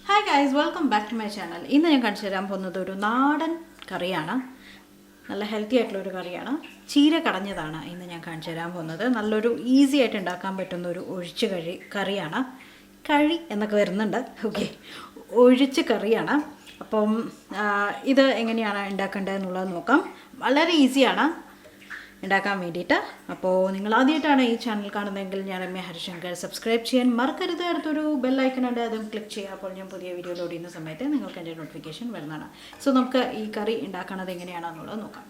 Hi guys, welcome back to my channel. ഇന്ന് ഞാൻ കാണിച്ചു തരാൻ പോകുന്നത് ഒരു നാടൻ കറിയാണ്. നല്ല ഹെൽത്തി ആയിട്ടുള്ള ഒരു കറിയാണ്. ചീര കടഞ്ഞതാണ് ഇന്ന് ഞാൻ കാണിച്ചു തരാൻ പോകുന്നത്. നല്ലൊരു ഈസി ആയിട്ട് ഉണ്ടാക്കാൻ പറ്റുന്ന ഒരു ഒഴിച്ച് കറിയാണ്. കഴി എന്നൊക്കെ വരുന്നുണ്ട്. ഓക്കെ, ഒഴിച്ച് കറിയാണ്. അപ്പം ഇത് എങ്ങനെയാണ് ഉണ്ടാക്കേണ്ടതെന്നുള്ളത് നോക്കാം. വളരെ ഈസിയാണ് ഉണ്ടാക്കാൻ വേണ്ടിയിട്ട്. അപ്പോൾ നിങ്ങൾ ആദ്യമായിട്ടാണ് ഈ ചാനൽ കാണുന്നതെങ്കിൽ ഞാൻ രമ്യ ഹരിശങ്കർ സബ്സ്ക്രൈബ് ചെയ്യാൻ മറക്കരുത്. അടുത്തൊരു ബെല്ലൈക്കൺ ഉണ്ട്, അതും ക്ലിക്ക് ചെയ്യുക. അപ്പോൾ ഞാൻ പുതിയ വീഡിയോ ലോഡ് ചെയ്യുന്ന സമയത്ത് നിങ്ങൾക്ക് എൻ്റെ നോട്ടിഫിക്കേഷൻ വരുന്നതാണ്. സോ നമുക്ക് ഈ കറി ഉണ്ടാക്കുന്നത് എങ്ങനെയാണെന്നുള്ളത് നോക്കാം.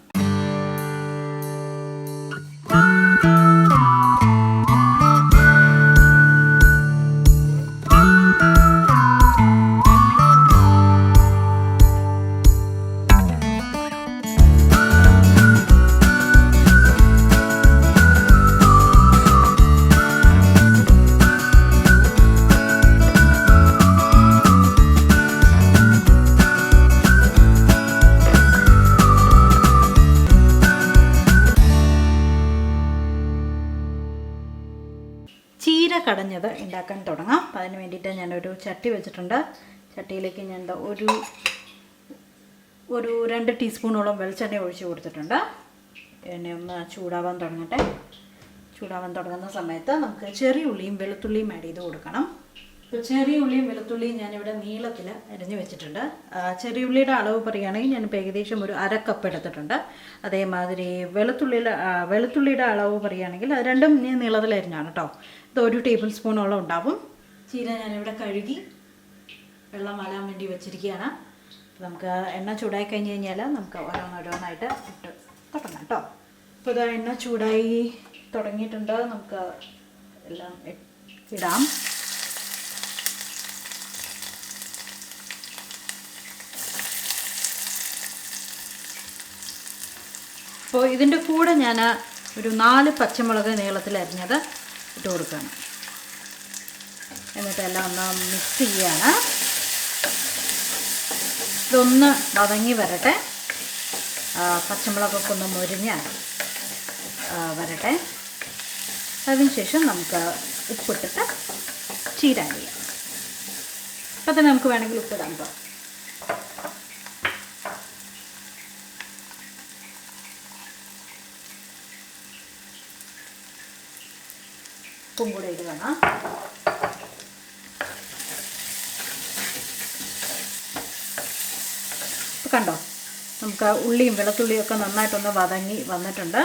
ചീര കടഞ്ഞത് ഉണ്ടാക്കാൻ തുടങ്ങാം. അതിന് വേണ്ടിയിട്ട് ഞാനൊരു ചട്ടി വെച്ചിട്ടുണ്ട്. ചട്ടിയിലേക്ക് ഞാൻ ഒരു 2 ടീസ്പൂണോളം വെളിച്ചെണ്ണ ഒഴിച്ച് കൊടുത്തിട്ടുണ്ട്. എണ്ണ ഒന്ന് ചൂടാവാൻ തുടങ്ങട്ടെ. ചൂടാവാൻ തുടങ്ങുന്ന സമയത്ത് നമുക്ക് ചെറിയ ഉള്ളിയും വെളുത്തുള്ളിയും ആഡ് ചെയ്ത് കൊടുക്കണം. ഇപ്പോൾ ചെറിയ ഉള്ളിയും വെളുത്തുള്ളിയും ഞാനിവിടെ നീളത്തിൽ അരിഞ്ഞ് വെച്ചിട്ടുണ്ട്. ചെറിയ ഉള്ളിയുടെ അളവ് പറയുകയാണെങ്കിൽ ഞാനിപ്പോൾ ഏകദേശം ഒരു 1/2 കപ്പ് എടുത്തിട്ടുണ്ട്. അതേമാതിരി വെളുത്തുള്ളിയുടെ അളവ് പറയുകയാണെങ്കിൽ അത് രണ്ടും ഞാൻ നീളത്തിൽ അരിഞ്ഞാണ് കേട്ടോ. ഇത് 1 ടേബിൾ സ്പൂണോളം ഉണ്ടാവും. ചീര ഞാനിവിടെ കഴുകി വെള്ളം വാലാൻ വേണ്ടി വെച്ചിരിക്കുകയാണ്. നമുക്ക് എണ്ണ ചൂടായി കഴിഞ്ഞ് കഴിഞ്ഞാൽ നമുക്ക് ഓരോന്നായിട്ട് ഇട്ട് തുടങ്ങാം കേട്ടോ. അപ്പോൾ ഇത് എണ്ണ ചൂടായി തുടങ്ങിയിട്ടുണ്ട്. നമുക്ക് എല്ലാം ഇടാം. അപ്പോൾ ഇതിൻ്റെ കൂടെ ഞാൻ ഒരു 4 പച്ചമുളക് നീളത്തിൽ അരിഞ്ഞത് ഇട്ട് കൊടുക്കുകയാണ്. എന്നിട്ടെല്ലാം ഒന്ന് മിക്സ് ചെയ്യാണ്. ഇതൊന്ന് വതങ്ങി വരട്ടെ. പച്ചമുളകൊക്കെ ഒന്ന് മുരിഞ്ഞ് വരട്ടെ. അതിനുശേഷം നമുക്ക് ഉപ്പിട്ടിട്ട് ചീര ആഡ് ചെയ്യാം. അപ്പം തന്നെ നമുക്ക് വേണമെങ്കിൽ ഉപ്പിടാം കേട്ടോ. ഉപ്പും കൂടെ ഇടുകയാണ്. കണ്ടോ, നമുക്ക് ഉള്ളിയും വെളുത്തുള്ളിയും ഒക്കെ നന്നായിട്ടൊന്ന് വതങ്ങി വന്നിട്ടുണ്ട്.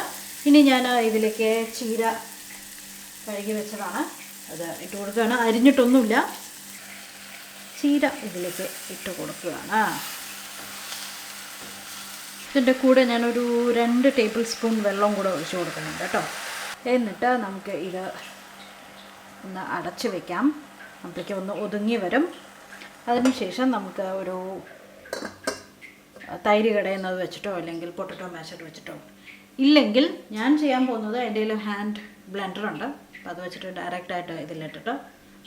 ഇനി ഞാൻ ഇതിലേക്ക് ചീര കഴുകി വെച്ചതാണ്, അത് ഇട്ട് കൊടുക്കുകയാണ്. അരിഞ്ഞിട്ടൊന്നുമില്ല, ചീര ഇതിലേക്ക് ഇട്ട് കൊടുക്കുകയാണ്. ഇതിൻ്റെ കൂടെ ഞാനൊരു 2 ടേബിൾ സ്പൂൺ വെള്ളം കൂടെ ഒഴിച്ച് കൊടുക്കുന്നുണ്ട് കേട്ടോ. എന്നിട്ട് നമുക്ക് ഇത് ഒന്ന് അടച്ച് വയ്ക്കാം. അപ്പോഴേക്കും ഒന്ന് ഒതുങ്ങി വരും. അതിനുശേഷം നമുക്ക് ഒരു തൈര് കടയുന്നത് വെച്ചിട്ടോ അല്ലെങ്കിൽ പൊട്ടറ്റോ മാഷർ വെച്ചിട്ടോ, ഇല്ലെങ്കിൽ ഞാൻ ചെയ്യാൻ പോകുന്നത് എൻ്റെ കയ്യിൽ ഹാൻഡ് ബ്ലെൻഡറുണ്ട്. അപ്പോൾ അത് വെച്ചിട്ട് ഡയറക്റ്റായിട്ട് ഇതിലിട്ടിട്ട്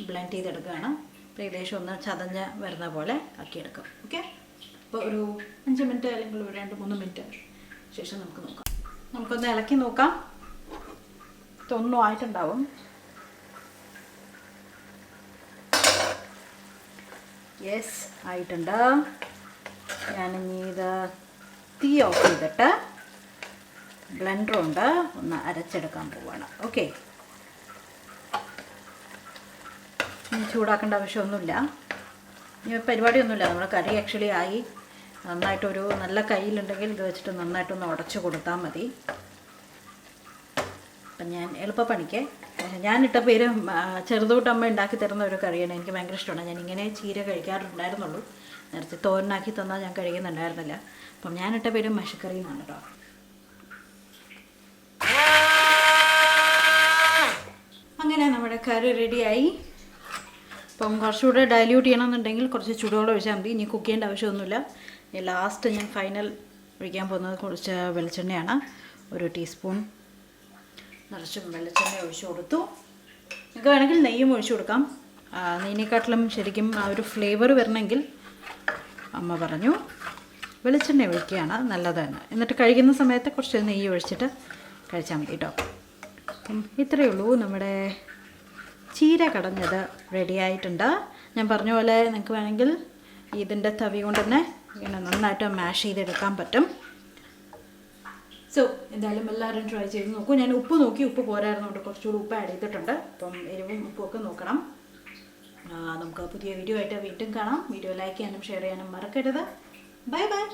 ബ്ലെൻഡ് ചെയ്തെടുക്കുകയാണ്. അപ്പോൾ ഏകദേശം ഒന്ന് ചതഞ്ഞ് വരുന്ന പോലെ ആക്കിയെടുക്കാം. ഓക്കെ, അപ്പോൾ ഒരു 5 മിനിറ്റ് അല്ലെങ്കിൽ ഒരു 2-3 മിനിറ്റ് ശേഷം നമുക്ക് നോക്കാം. നമുക്കൊന്ന് ഇളക്കി നോക്കാം. ഇതൊന്നും ആയിട്ടുണ്ടാവും. യെസ്, ആയിട്ടുണ്ട്. ഞാനിനി ഇത് തീ ഓഫ് ചെയ്തിട്ട് ബ്ലെൻഡർ കൊണ്ട് ഒന്ന് അരച്ചെടുക്കാൻ പോവുകയാണ്. ഓക്കെ, ഇനി ചൂടാക്കേണ്ട ആവശ്യമൊന്നുമില്ല. ഇനി പരിപാടിയൊന്നുമില്ല. നമ്മുടെ കറി ആക്ച്വലി ആയി. നന്നായിട്ടൊരു നല്ല കയ്യിലുണ്ടെങ്കിൽ ഇത് വെച്ചിട്ട് നന്നായിട്ടൊന്ന് ഉടച്ച് കൊടുത്താൽ മതി. അപ്പം ഞാൻ എളുപ്പപ്പണിക്ക് ഞാനിട്ട പേര് ചെറുതോട്ടമ്മ ഉണ്ടാക്കി തരുന്ന ഒരു കറിയാണ്. എനിക്ക് ഭയങ്കര ഇഷ്ടമാണ്. ഞാനിങ്ങനെ ചീര കഴിക്കാറുണ്ടായിരുന്നുള്ളൂ. നേരത്തെ തോരനാക്കി തന്നാൽ ഞാൻ കഴിക്കുന്നുണ്ടായിരുന്നില്ല. അപ്പം ഞാനിട്ട പേര് മഷക്കറി എന്നാണ് കേട്ടോ. അങ്ങനെ നമ്മുടെ കറി റെഡിയായി. അപ്പം കുറച്ചുകൂടെ ഡൈല്യൂട്ട് ചെയ്യണമെന്നുണ്ടെങ്കിൽ കുറച്ച് ചൂടുവെള്ളം ഒഴിച്ചാൽ മതി. ഇനി കുക്ക് ചെയ്യേണ്ട ആവശ്യമൊന്നുമില്ല. ലാസ്റ്റ് ഞാൻ ഫൈനൽ ഒഴിക്കാൻ പോകുന്നത് കുറച്ച് വെളിച്ചെണ്ണയാണ്. 1 ടീസ്പൂൺ നിറച്ചും വെളിച്ചെണ്ണ ഒഴിച്ചു കൊടുത്തു. നിങ്ങൾക്ക് വേണമെങ്കിൽ നെയ്യും ഒഴിച്ചു കൊടുക്കാം. നെയ്യിനെക്കാട്ടിലും ശരിക്കും ആ ഒരു ഫ്ലേവർ വരണമെങ്കിൽ അമ്മ പറഞ്ഞു വെളിച്ചെണ്ണ ഒഴിക്കുകയാണ് നല്ലതാണ്. എന്നിട്ട് കഴിക്കുന്ന സമയത്ത് കുറച്ച് നെയ്യ് ഒഴിച്ചിട്ട് കഴിച്ചാൽ മതി കേട്ടോ. അപ്പം ഇത്രയേ ഉള്ളൂ. നമ്മുടെ ചീര കടഞ്ഞത് റെഡി ആയിട്ടുണ്ട്. ഞാൻ പറഞ്ഞ പോലെ നിങ്ങൾക്ക് വേണമെങ്കിൽ ഇതിൻ്റെ തവി കൊണ്ട് തന്നെ ഇങ്ങനെ നന്നായിട്ട് മാഷ് ചെയ്തെടുക്കാൻ പറ്റും. സോ എന്തായാലും എല്ലാവരും ട്രൈ ചെയ്ത് നോക്കൂ. ഞാൻ ഉപ്പ് നോക്കി, ഉപ്പ് പോരായിരുന്നുകൊണ്ട് കുറച്ചുകൂടി ഉപ്പ് ആഡ് ചെയ്തിട്ടുണ്ട്. അപ്പം എരിവും ഉപ്പൊക്കെ നോക്കണം. നമുക്ക് പുതിയ വീഡിയോ ആയിട്ട് വീണ്ടും കാണാം. വീഡിയോ ലൈക്ക് ചെയ്യാനും ഷെയർ ചെയ്യാനും മറക്കരുത്. Bye bye.